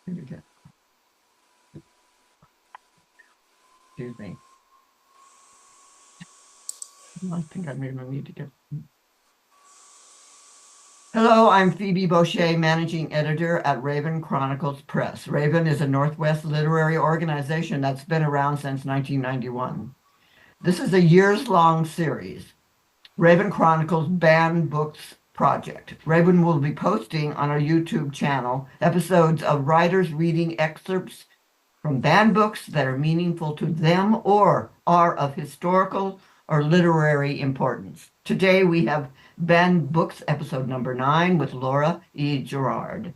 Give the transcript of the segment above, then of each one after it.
Excuse me. I think I maybe need to get. Hello, I'm Phoebe Boucher, Managing Editor at Raven Chronicles Press. Raven is a Northwest literary organization that's been around since 1991. This is a years-long series, Raven Chronicles Banned Books Project. Raven will be posting on our YouTube channel episodes of writers reading excerpts from banned books that are meaningful to them or are of historical or literary importance. Today we have Banned Books episode number 9 with Laura E. Garrard.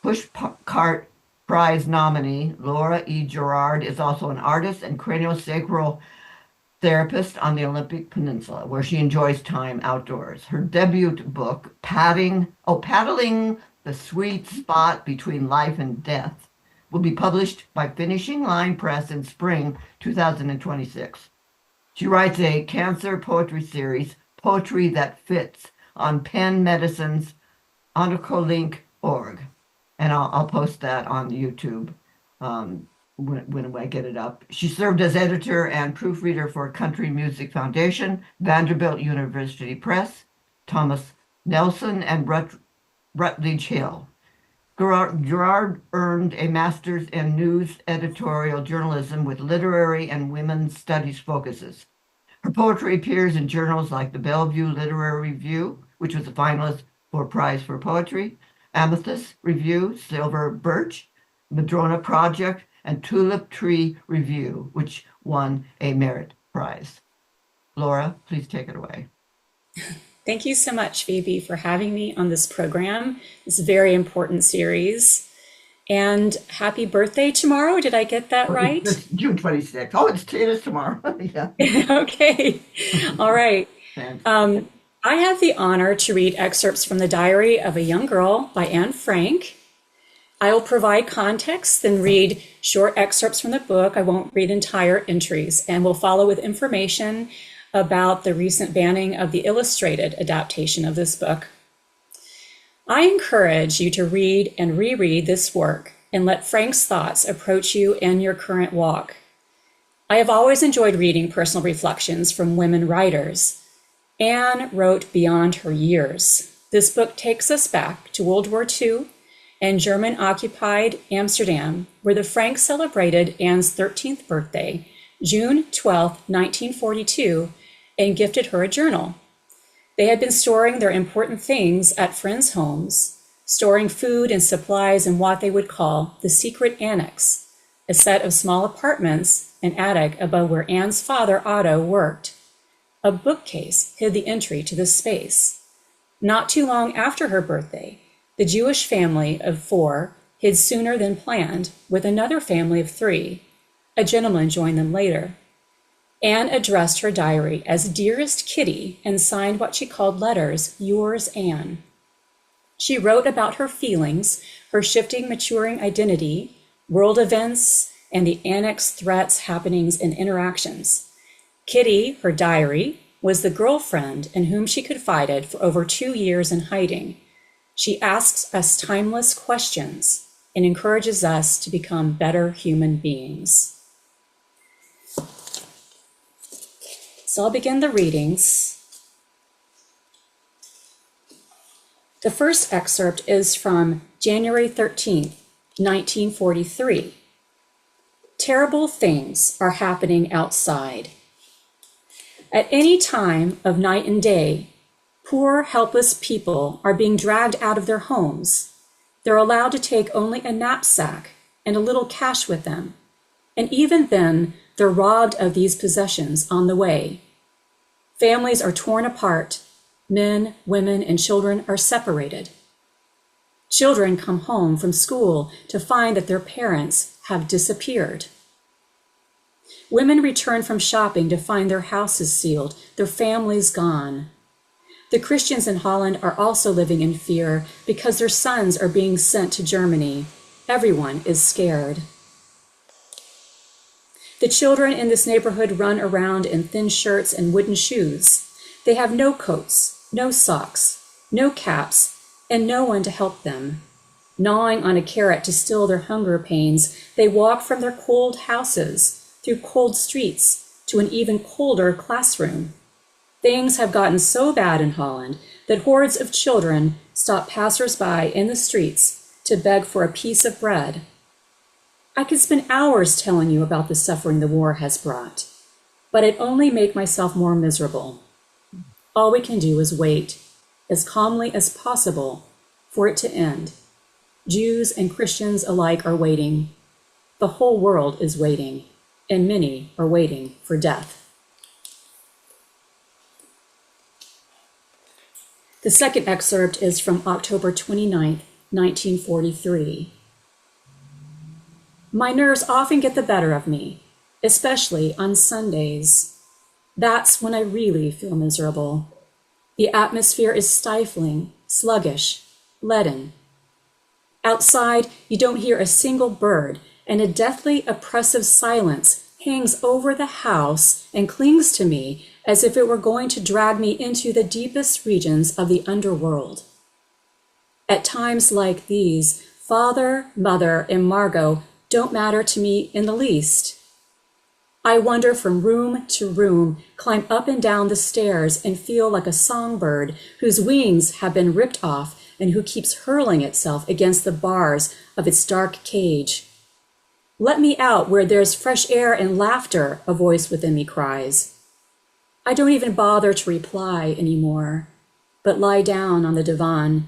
Pushcart Prize nominee Laura E. Garrard is also an artist and craniosacral therapist on the Olympic Peninsula, where she enjoys time outdoors. Her debut book, Paddling the Sweet Spot Between Life and Death, will be published by Finishing Line Press in spring 2026. She writes a cancer poetry series, Poetry That Fits, on Penn Medicine's oncolink.org. And I'll post that on YouTube when I get it up. She served as editor and proofreader for Country Music Foundation, Vanderbilt University Press, Thomas Nelson, and Rutledge Hill. Garrard earned a master's in news editorial journalism with literary and women's studies focuses. Her poetry appears in journals like the Bellevue Literary Review, which was a finalist for Prize for Poetry, Amethyst Review, Silver Birch, Madrona Project, and Tulip Tree Review, which won a Merit Prize. Laura, please take it away. Thank you so much, Phoebe, for having me on this program. It's a very important series. And happy birthday tomorrow. Did I get that right? It's June 26th. Oh, it is tomorrow. Yeah. Okay. All right. I have the honor to read excerpts from the Diary of a Young Girl by Anne Frank. I will provide context, then read short excerpts from the book. I won't read entire entries, and we'll follow with information about the recent banning of the illustrated adaptation of this book. I encourage you to read and reread this work and let Frank's thoughts approach you in your current walk. I have always enjoyed reading personal reflections from women writers. Anne wrote beyond her years. This book takes us back to World War II and German-occupied Amsterdam, where the Franks celebrated Anne's 13th birthday, June 12, 1942, and gifted her a journal. They had been storing their important things at friends' homes, storing food and supplies in what they would call the secret annex, a set of small apartments and attic above where Anne's father, Otto, worked. A bookcase hid the entry to this space. Not too long after her birthday, the Jewish family of 4 hid sooner than planned with another family of 3. A gentleman joined them later. Anne addressed her diary as Dearest Kitty and signed what she called letters, Yours, Anne. She wrote about her feelings, her shifting, maturing identity, world events, and the annex threats, happenings, and interactions. Kitty, her diary, was the girlfriend in whom she confided for over 2 years in hiding. She asks us timeless questions and encourages us to become better human beings. So I'll begin the readings. The first excerpt is from January 13th, 1943. Terrible things are happening outside. At any time of night and day, poor, helpless people are being dragged out of their homes. They're allowed to take only a knapsack and a little cash with them. And even then, they're robbed of these possessions on the way. Families are torn apart. Men, women, and children are separated. Children come home from school to find that their parents have disappeared. Women return from shopping to find their houses sealed, their families gone. The Christians in Holland are also living in fear because their sons are being sent to Germany. Everyone is scared. The children in this neighborhood run around in thin shirts and wooden shoes. They have no coats, no socks, no caps, and no one to help them. Gnawing on a carrot to still their hunger pains, they walk from their cold houses, through cold streets, to an even colder classroom. Things have gotten so bad in Holland that hordes of children stop passers-by in the streets to beg for a piece of bread. I could spend hours telling you about the suffering the war has brought, but I'd only make myself more miserable. All we can do is wait, as calmly as possible, for it to end. Jews and Christians alike are waiting. The whole world is waiting, and many are waiting for death. The second excerpt is from October 29, 1943. My nerves often get the better of me, especially on Sundays. That's when I really feel miserable. The atmosphere is stifling, sluggish, leaden. Outside, you don't hear a single bird, and a deathly oppressive silence hangs over the house and clings to me as if it were going to drag me into the deepest regions of the underworld. At times like these, Father, Mother, and Margot don't matter to me in the least. I wander from room to room, climb up and down the stairs, and feel like a songbird whose wings have been ripped off and who keeps hurling itself against the bars of its dark cage. Let me out where there's fresh air and laughter, a voice within me cries. I don't even bother to reply anymore, but lie down on the divan.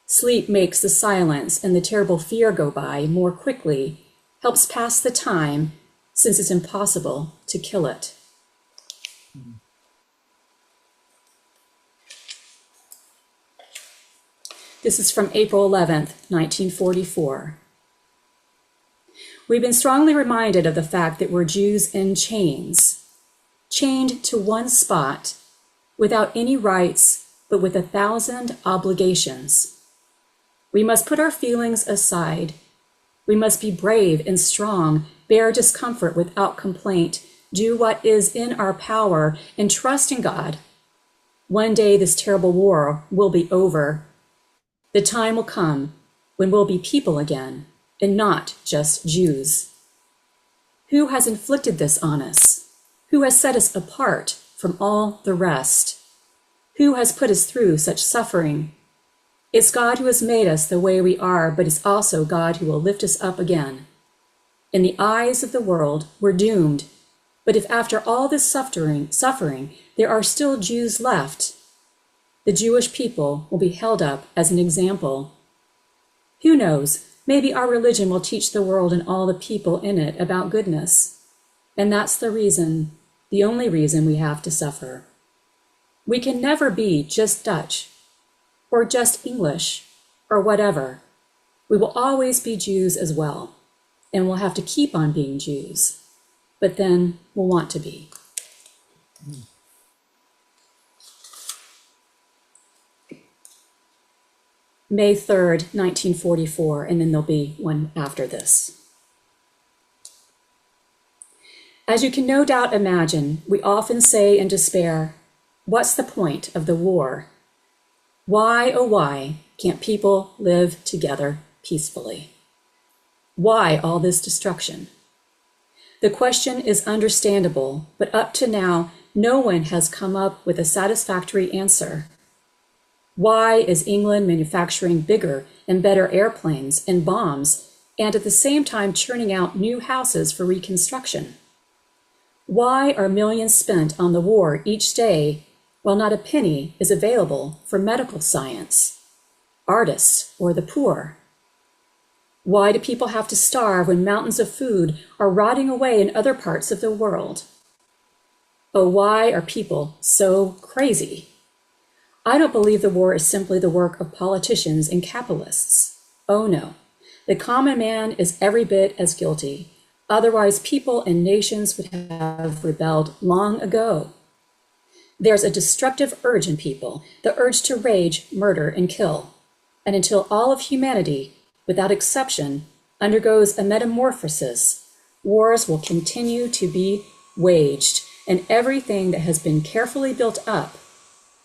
Sleep makes the silence and the terrible fear go by more quickly, helps pass the time, since it's impossible to kill it. This is from April 11th, 1944. We've been strongly reminded of the fact that we're Jews in chains, chained to one spot, without any rights, but with 1,000 obligations. We must put our feelings aside. We must be brave and strong, bear discomfort without complaint, do what is in our power, and trust in God. One day this terrible war will be over. The time will come when we'll be people again, and not just Jews. Who has inflicted this on us? Who has set us apart from all the rest? Who has put us through such suffering? It's God who has made us the way we are, but it's also God who will lift us up again. In the eyes of the world, we're doomed. But if after all this suffering, there are still Jews left, the Jewish people will be held up as an example. Who knows, maybe our religion will teach the world and all the people in it about goodness. And that's the reason, the only reason we have to suffer. We can never be just Dutch, or just English, or whatever. We will always be Jews as well, and we'll have to keep on being Jews, but then we'll want to be. May 3rd, 1944, and then there'll be one after this. As you can no doubt imagine, we often say in despair, what's the point of the war? Why, oh why, can't people live together peacefully? Why all this destruction? The question is understandable, but up to now, no one has come up with a satisfactory answer. Why is England manufacturing bigger and better airplanes and bombs, and at the same time churning out new houses for reconstruction? Why are millions spent on the war each day, while not a penny is available for medical science, artists, or the poor? Why do people have to starve when mountains of food are rotting away in other parts of the world? Oh, why are people so crazy? I don't believe the war is simply the work of politicians and capitalists. Oh no, the common man is every bit as guilty. Otherwise, people and nations would have rebelled long ago. There's a destructive urge in people, the urge to rage, murder, and kill. And until all of humanity, without exception, undergoes a metamorphosis, wars will continue to be waged, and everything that has been carefully built up,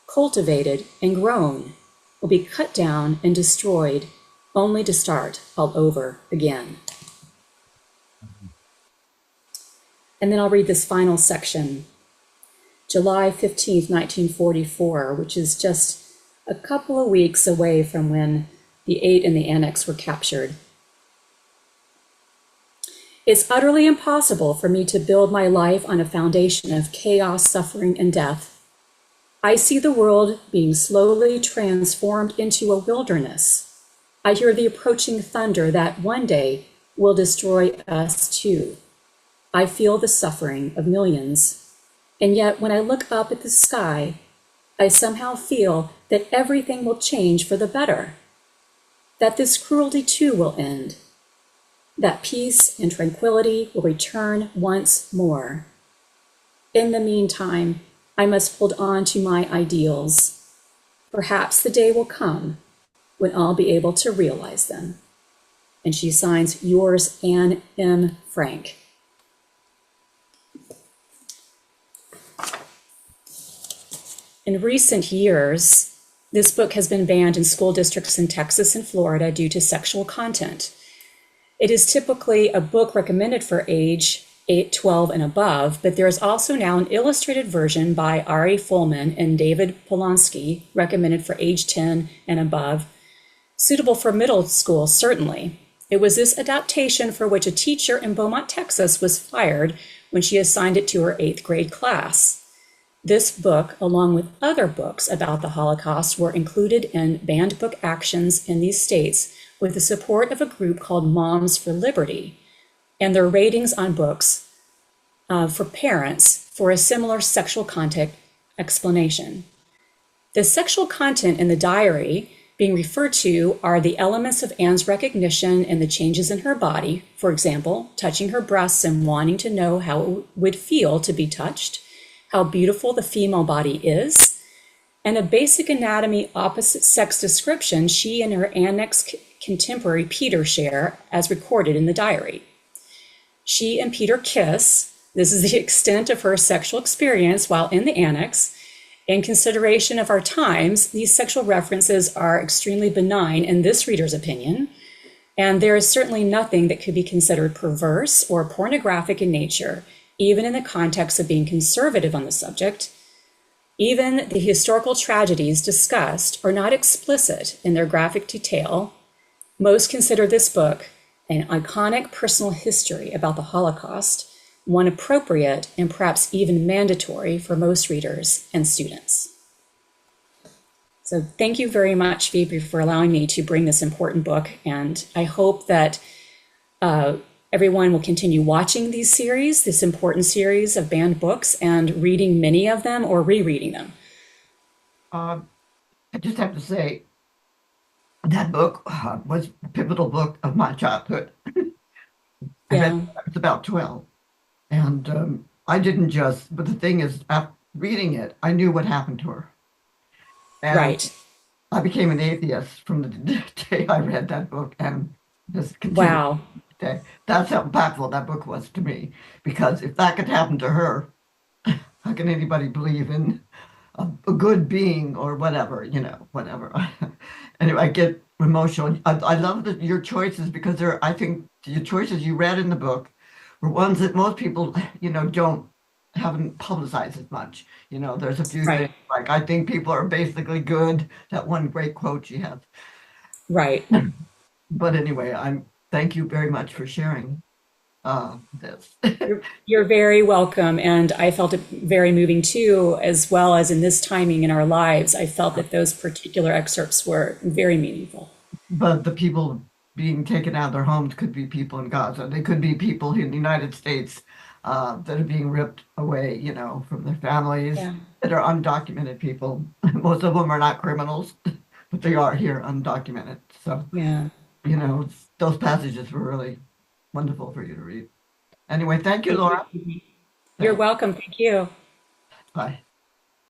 cultivated, and grown will be cut down and destroyed only to start all over again. And then I'll read this final section. July 15th, 1944, which is just a couple of weeks away from when the 8 in the annex were captured. It's utterly impossible for me to build my life on a foundation of chaos, suffering, and death. I see the world being slowly transformed into a wilderness. I hear the approaching thunder that one day will destroy us too. I feel the suffering of millions. And yet, when I look up at the sky, I somehow feel that everything will change for the better, that this cruelty too will end, that peace and tranquility will return once more. In the meantime, I must hold on to my ideals. Perhaps the day will come when I'll be able to realize them. And she signs, yours, Anne M. Frank. In recent years, this book has been banned in school districts in Texas and Florida due to sexual content. It is typically a book recommended for age 8, 12, and above, but there is also now an illustrated version by Ari Fullman and David Polanski, recommended for age 10 and above, suitable for middle school, certainly. It was this adaptation for which a teacher in Beaumont, Texas, was fired when she assigned it to her 8th grade class. This book, along with other books about the Holocaust, were included in banned book actions in these states with the support of a group called Moms for Liberty and their ratings on books for parents for a similar sexual content explanation. The sexual content in the diary being referred to are the elements of Anne's recognition and the changes in her body, for example, touching her breasts and wanting to know how it would feel to be touched, how beautiful the female body is, and a basic anatomy opposite sex description she and her annex contemporary Peter share as recorded in the diary. She and Peter kiss. This is the extent of her sexual experience while in the annex. In consideration of our times, these sexual references are extremely benign in this reader's opinion, and there is certainly nothing that could be considered perverse or pornographic in nature, even in the context of being conservative on the subject. Even the historical tragedies discussed are not explicit in their graphic detail. Most consider this book an iconic personal history about the Holocaust, one appropriate and perhaps even mandatory for most readers and students. So thank you very much, Phoebe, for allowing me to bring this important book, and I hope that everyone will continue watching these series, this important series of banned books, and reading many of them or rereading them. I just have to say, that book was a pivotal book of my childhood. I was about 12. And I didn't just, but the thing is, after reading it, I knew what happened to her. And right. I became an atheist from the day I read that book and just continued. Wow. That's how impactful that book was to me. Because if that could happen to her, how can anybody believe in a good being or whatever, whatever. Anyway, I get emotional. I love your choices because I think your choices you read in the book were ones that most people, haven't publicized as much. There's a few things like, I think people are basically good. That one great quote she has. Right. But anyway, thank you very much for sharing this. You're very welcome. And I felt it very moving too, as well as in this timing in our lives. I felt that those particular excerpts were very meaningful. But the people being taken out of their homes could be people in Gaza. They could be people in the United States that are being ripped away, from their families, that are undocumented people. Most of them are not criminals, but they are here undocumented. So, those passages were really wonderful for you to read. Anyway, thank you, Laura. You're welcome. Thank you. Bye.